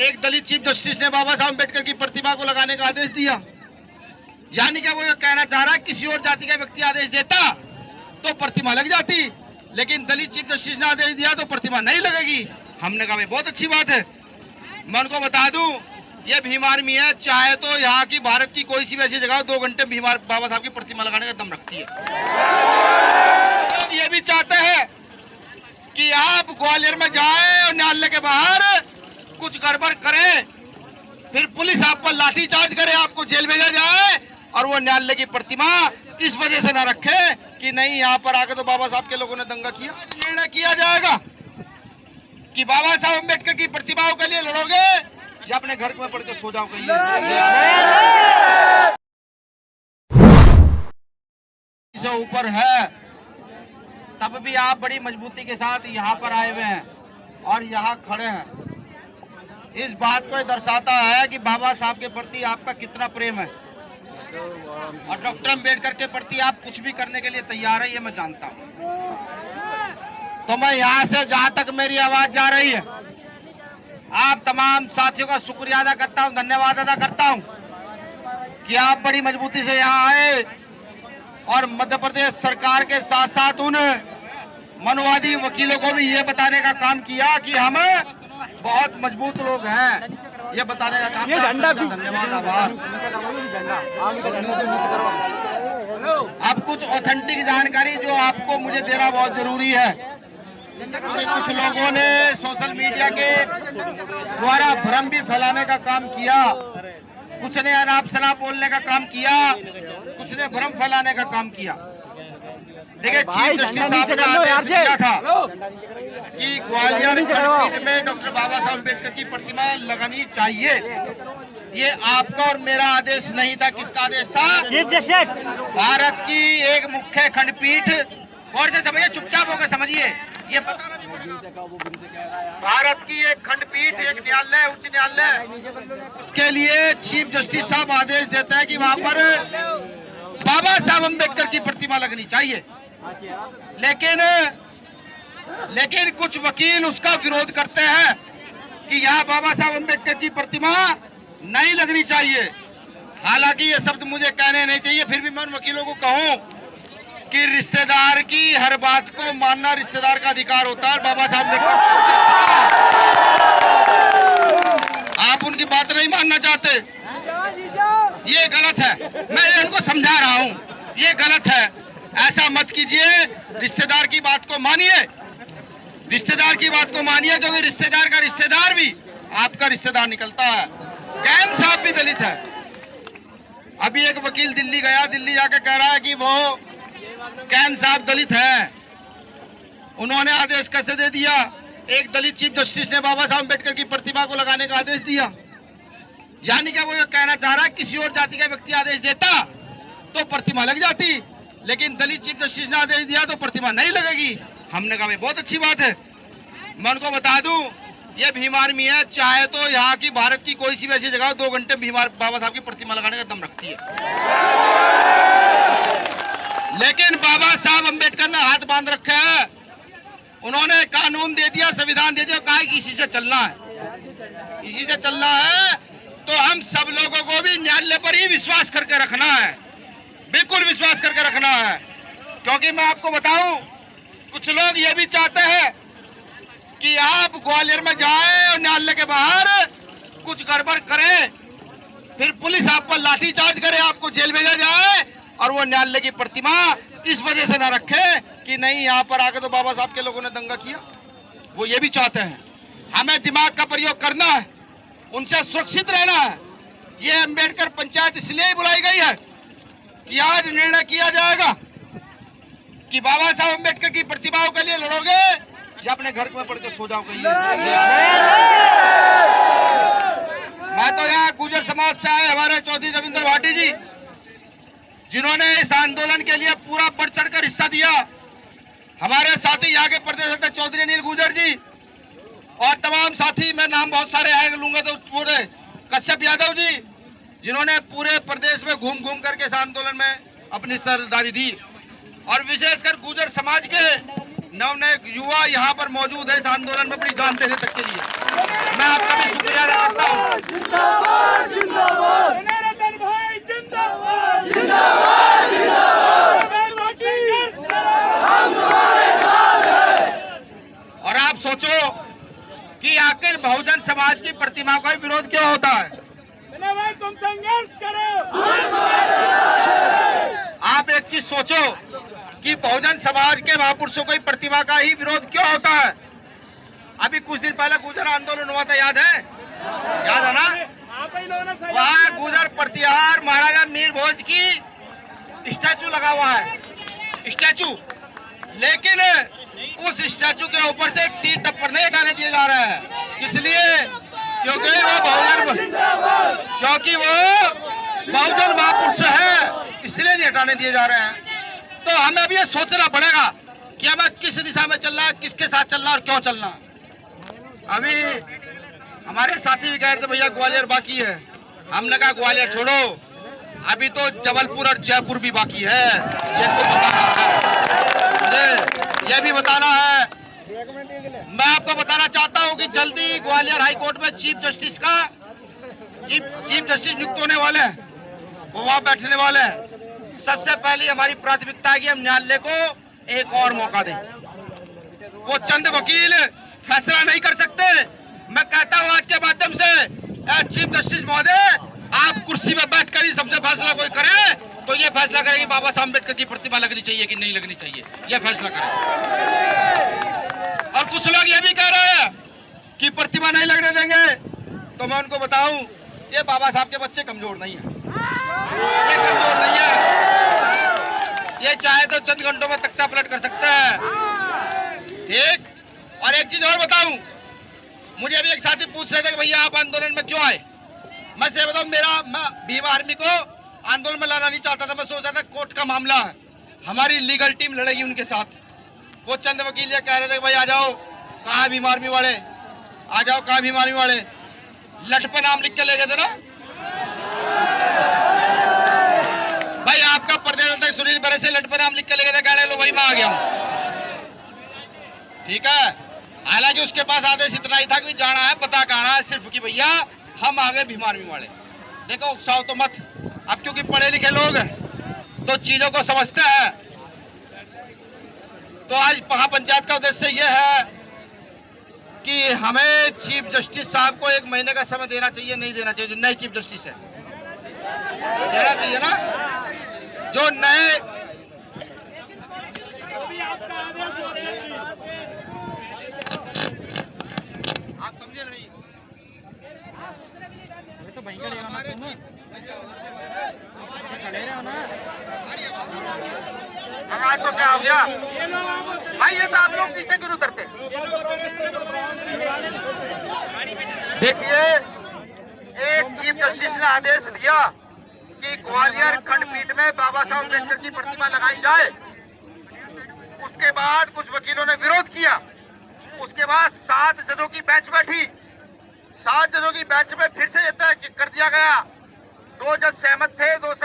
एक दलित chief justice ने बाबा साहब अम्बेडकर की प्रतिमा को लगाने का आदेश दिया। यानी क्या वो ये कहना चाह रहा है किसी और जाति का व्यक्ति आदेश देता तो प्रतिमा लग जाती, लेकिन दलित चीफ जस्टिस ने आदेश दिया तो प्रतिमा नहीं लगेगी। हमने कहा भाई बहुत अच्छी बात है। मैं उनको बता दूं ये भीम आर्मी है, चाहे तो यहाँ की भारत की कोई सी भी ऐसी जगह 2 घंटे भीम बाबा साहब की प्रतिमा लगाने का दम रखती है। ये भी चाहते हैं कि आप ग्वालियर में जाएं और न्यायालय के बाहर कुछ गड़बड़ करें, फिर पुलिस आप पर लाठी चार्ज करे, आपको जेल भेजा जाए और वो न्यायालय की प्रतिमा इस वजह से न रखे कि नहीं यहाँ पर आके तो बाबा साहब के लोगों ने दंगा किया। निर्णय किया जाएगा कि बाबा साहब अम्बेडकर की प्रतिमाओं के लिए लड़ोगे या अपने घर में पढ़ के सो जाओ कहिए। से ऊपर है तब भी आप बड़ी मजबूती के साथ यहाँ पर आए हुए हैं और यहाँ खड़े हैं। इस बात को दर्शाता है कि बाबा साहब के प्रति आपका कितना प्रेम है और डॉक्टर अम्बेडकर के प्रति आप कुछ भी करने के लिए तैयार है, ये मैं जानता हूँ। तो मैं यहाँ से जहाँ तक मेरी आवाज जा रही है आप तमाम साथियों का शुक्रिया अदा करता हूँ, धन्यवाद अदा करता हूँ कि आप बड़ी मजबूती से यहाँ आए और मध्य प्रदेश सरकार के साथ साथ उन मनुवादी वकीलों को भी ये बताने का काम किया कि हम बहुत मजबूत लोग हैं, ये बताने का काम किया। धन्यवाद, आभार। अब कुछ ऑथेंटिक जानकारी जो आपको मुझे देना बहुत जरूरी है। कुछ लोगों ने सोशल मीडिया के द्वारा भ्रम भी फैलाने का काम किया, कुछ ने अनाप शनाप बोलने का काम किया, कुछ ने भ्रम फैलाने का काम किया। देखिए चीफ जस्टिस साहब ने आदेश दिया था कि ग्वालियर खंडपीठ में डॉक्टर बाबा साहब अम्बेडकर की प्रतिमा लगानी चाहिए। ये आपका और मेरा आदेश नहीं था, किसका आदेश था? Chief justice. भारत की एक मुख्य खंडपीठ, और से समझिए, चुपचाप होकर समझिए, ये पता नहीं भारत की एक खंडपीठ, एक न्यायालय, उच्च न्यायालय, उसके लिए चीफ जस्टिस साहब आदेश देते हैं कि वहाँ पर बाबा साहब अम्बेडकर की प्रतिमा लगनी चाहिए। लेकिन कुछ वकील उसका विरोध करते हैं कि यहाँ बाबा साहब अम्बेडकर की प्रतिमा नहीं लगनी चाहिए। हालांकि ये शब्द मुझे कहने नहीं चाहिए, फिर भी मैं उन वकीलों को कहूँ कि रिश्तेदार की हर बात को मानना रिश्तेदार का अधिकार होता है। बाबा साहब अम्बेडकर, आप उनकी बात नहीं मानना चाहते, ये गलत है। मैं इनको समझा रहा हूँ, ये गलत है, ऐसा मत कीजिए। रिश्तेदार की बात को मानिए, रिश्तेदार की बात को मानिए, क्योंकि रिश्तेदार का रिश्तेदार भी आपका रिश्तेदार निकलता है। कैन साहब भी दलित है। अभी एक वकील दिल्ली गया, दिल्ली जाके कह रहा है कि वो कैन साहब दलित है। उन्होंने आदेश कैसे दे दिया? एक दलित चीफ जस्टिस ने बाबा साहब अम्बेडकर की प्रतिमा को लगाने का आदेश दिया। यानी क्या वो ये कहना चाह रहा है किसी और जाति का व्यक्ति आदेश देता तो प्रतिमा लग जाती, लेकिन दलित चीफ जस्टिस ने आदेश दिया तो प्रतिमा नहीं लगेगी। हमने कहा भाई बहुत अच्छी बात है। मैं उनको बता दूं ये भीम आर्मी है, चाहे तो यहाँ की भारत की कोई सी भी ऐसी जगह 2 घंटे भीम बाबा साहब की प्रतिमा लगाने का दम रखती है। लेकिन बाबा साहब अम्बेडकर ने हाथ बांध रखे हैं। उन्होंने कानून दे दिया, संविधान दे दिया, कहा कि इसी से चलना है, इसी से चलना है। तो हम सब लोगों को भी न्यायालय पर ही विश्वास करके रखना है, बिल्कुल विश्वास करके रखना है। क्योंकि मैं आपको बताऊं कुछ लोग ये भी चाहते हैं कि आप ग्वालियर में जाएं और न्यायालय के बाहर कुछ गड़बड़ करें, फिर पुलिस आप पर लाठी चार्ज करे, आपको जेल भेजा जाए और वो न्यायालय की प्रतिमा इस वजह से न रखे कि नहीं यहाँ पर आके तो बाबा साहब के लोगों ने दंगा किया। वो ये भी चाहते हैं। हमें दिमाग का प्रयोग करना है, उनसे सुरक्षित रहना है। ये अम्बेडकर पंचायत इसलिए बुलाई गई है कि आज निर्णय किया जाएगा कि बाबा साहब अम्बेडकर की प्रतिमाओं के लिए लड़ोगे या अपने घर में पढ़ के सो जाओ कहिए। मैं तो यहाँ गुर्जर समाज से आए हमारे चौधरी रविंद्र भाटी जी, जिन्होंने इस आंदोलन के लिए पूरा बढ़ चढ़कर हिस्सा दिया। हमारे साथी यहाँ के प्रदेश अध्यक्ष चौधरी अनिल गुर्जर जी और तमाम साथी, मैं नाम बहुत सारे आए लूंगा तो पूरे, कश्यप यादव जी, जिन्होंने पूरे प्रदेश में घूम घूम करके इस आंदोलन में अपनी सरदारी दी। और विशेषकर गुर्जर समाज के नव युवा यहाँ पर मौजूद है इस आंदोलन में अपनी जान देने तक के लिए। मैं आपका भी शुक्रिया अदा करता हूं। बहुजन समाज की प्रतिमा का विरोध क्यों होता है? भाई तुम संघर्ष करो। आप एक चीज सोचो कि बहुजन समाज के महापुरुषों की प्रतिमा का ही विरोध क्यों होता है? अभी कुछ दिन पहले गुर्जर आंदोलन हुआ था, याद है? याद है ना? वहाँ गुर्जर प्रतिहार महाराजा मीर भोज की स्टैचू लगा हुआ है, स्टैचू। लेकिन उस स्टैचू के ऊपर से टी टप्पर नहीं हटाने दिए जा रहे हैं, इसलिए क्योंकि वो बहुजन महापुरुष है, इसलिए नहीं हटाने दिए जा रहे हैं। तो हमें अब ये सोचना पड़ेगा कि हमें किस दिशा में चलना है, किसके साथ चलना है और क्यों चलना है। अभी हमारे साथी भी कह रहे थे भैया ग्वालियर बाकी है, हमने कहा ग्वालियर छोड़ो, अभी तो जबलपुर और जयपुर भी बाकी है, ये तो बताना है, मुझे ये भी बताना है। मैं आपको बताना चाहता हूं कि जल्दी ग्वालियर हाई कोर्ट में चीफ जस्टिस नियुक्त होने वाले हैं, वो वहां बैठने वाले हैं। सबसे पहले हमारी प्राथमिकता है कि हम न्यायालय को एक और मौका दें। वो चंद वकील फैसला नहीं कर सकते। मैं कहता हूं आज के माध्यम से चीफ जस्टिस महोदय, आप कुर्सी में बैठकर ही सबसे फैसला कोई करे तो ये फैसला करे कि बाबा साहब अम्बेडकर की प्रतिमा लगनी चाहिए कि नहीं लगनी चाहिए, ये फैसला करें। और कुछ लोग ये भी कह रहे हैं कि प्रतिमा नहीं लगने देंगे, तो मैं उनको बताऊं ये बाबा साहब के बच्चे कमजोर नहीं है, ये कमजोर नहीं है, ये चाहे तो चंद घंटों में तख्ता पलट कर सकते हैं, ठीक। और एक चीज और बताऊं, मुझे अभी एक साथी पूछ रहे थे कि भैया आप आंदोलन में क्यों आए। मैं से बताऊं, मैं भीम आर्मी को आंदोलन में लाना नहीं चाहता था, मैं सोचा था कोर्ट का मामला है, हमारी लीगल टीम लड़ेगी उनके साथ। वो चंद वकील ये कह रहे थे भाई आ जाओ, कहाँ भीम आर्मी वाले, आ जाओ, कहाँ भीम आर्मी वाले, लट पे नाम लिख के ले गए थे ना भाई, आपका प्रदेश अध्यक्ष सुनील बरे से लट पे नाम लिख के ले गए थे, कह रहे लो भाई मैं आ गया हूँ, ठीक है। हालांकि उसके पास आदेश इतना ही था कि जाना है, पता कहना है सिर्फ कि भैया हम आ गए भीम आर्मी वाले। देखो उकसाओ तो मत, अब क्योंकि पढ़े लिखे लोग तो चीजों को समझते हैं। तो आज महापंचायत का उद्देश्य यह है कि हमें चीफ जस्टिस साहब को 1 महीने का समय देना चाहिए, नहीं देना चाहिए, जो नए चीफ जस्टिस है देना चाहिए ना, जो नए, आप समझे नहीं, तो आवाज तो क्या हो गया भाई, ये तो आप लोग पीछे क्यों उतरते। देखिए एक चीफ जस्टिस ने आदेश दिया कि ग्वालियर खंडपीठ में बाबा साहब अम्बेडकर की प्रतिमा लगाई जाए, उसके बाद कुछ वकीलों ने विरोध किया, उसके बाद 7 जजों की बेंच बैठी, 7 जजों की बेंच में फिर से तय कर दिया गया, 2 जज सहमत थे, कुछ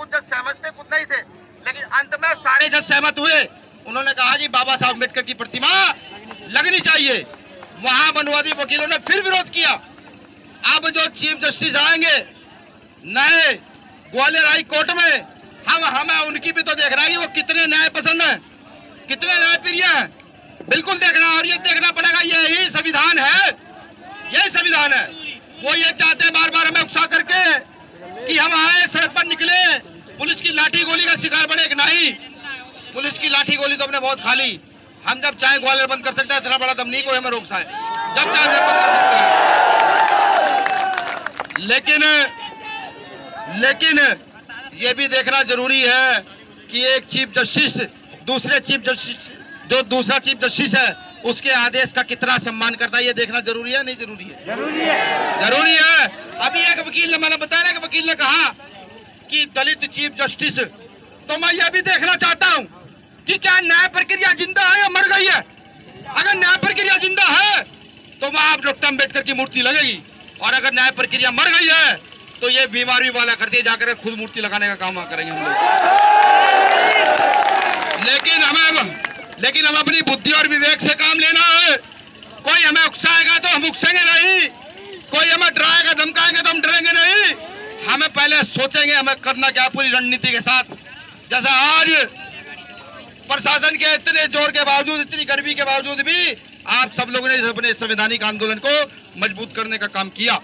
जज सहमत थे, कुछ नहीं थे, लेकिन अंत में सारे जज सहमत हुए। उन्होंने कहा जी बाबा साहब अम्बेडकर की प्रतिमा लगनी चाहिए। वहां मनुवादी वकीलों ने फिर विरोध किया। अब जो चीफ जस्टिस आएंगे नए ग्वालियर हाई कोर्ट में, हमें उनकी भी तो देखना है कि वो कितने न्याय पसंद है, कितने न्याय प्रिय है, बिल्कुल देखना। और ये देखना पड़ेगा, यही संविधान है, यही संविधान है। वो ये चाहते हैं बार बार हमें उकसा करके कि हम आए सड़क पर निकले, पुलिस की लाठी गोली का शिकार बने कि नहीं। पुलिस की लाठी गोली तो हमने बहुत खा ली, हम जब चाहे ग्वालियर बंद कर सकते हैं, इतना बड़ा दम नहीं कोई हमें रोक पाए, जब चाहे बंद कर सकते हैं। लेकिन ये भी देखना जरूरी है कि एक चीफ जस्टिस दूसरा चीफ जस्टिस है उसके आदेश का कितना सम्मान करता है, ये देखना जरूरी है, नहीं जरूरी है? जरूरी है। अभी एक वकील ने, मैंने बताया ना कि वकील ने कहा कि दलित चीफ जस्टिस, तो मैं यह भी देखना चाहता हूं कि क्या न्याय प्रक्रिया जिंदा है या मर गई है। अगर न्याय प्रक्रिया जिंदा है तो वहां डॉक्टर अम्बेडकर की मूर्ति लगेगी, और अगर न्याय प्रक्रिया मर गई है तो ये बीमारी वाला कर दिए जाकर खुद मूर्ति लगाने का काम करेंगे हम लोग। लेकिन हमें अपनी बुद्धि और विवेक से काम लेना है। कोई हमें उकसाएगा तो हम उकसेंगे नहीं, कोई हमें डराएगा धमकाएंगे तो हम डरेंगे नहीं। हमें पहले सोचेंगे हमें करना क्या पूरी रणनीति के साथ। जैसा आज प्रशासन के इतने जोर के बावजूद, इतनी गर्मी के बावजूद भी आप सब लोगों ने अपने संवैधानिक आंदोलन को मजबूत करने का काम किया।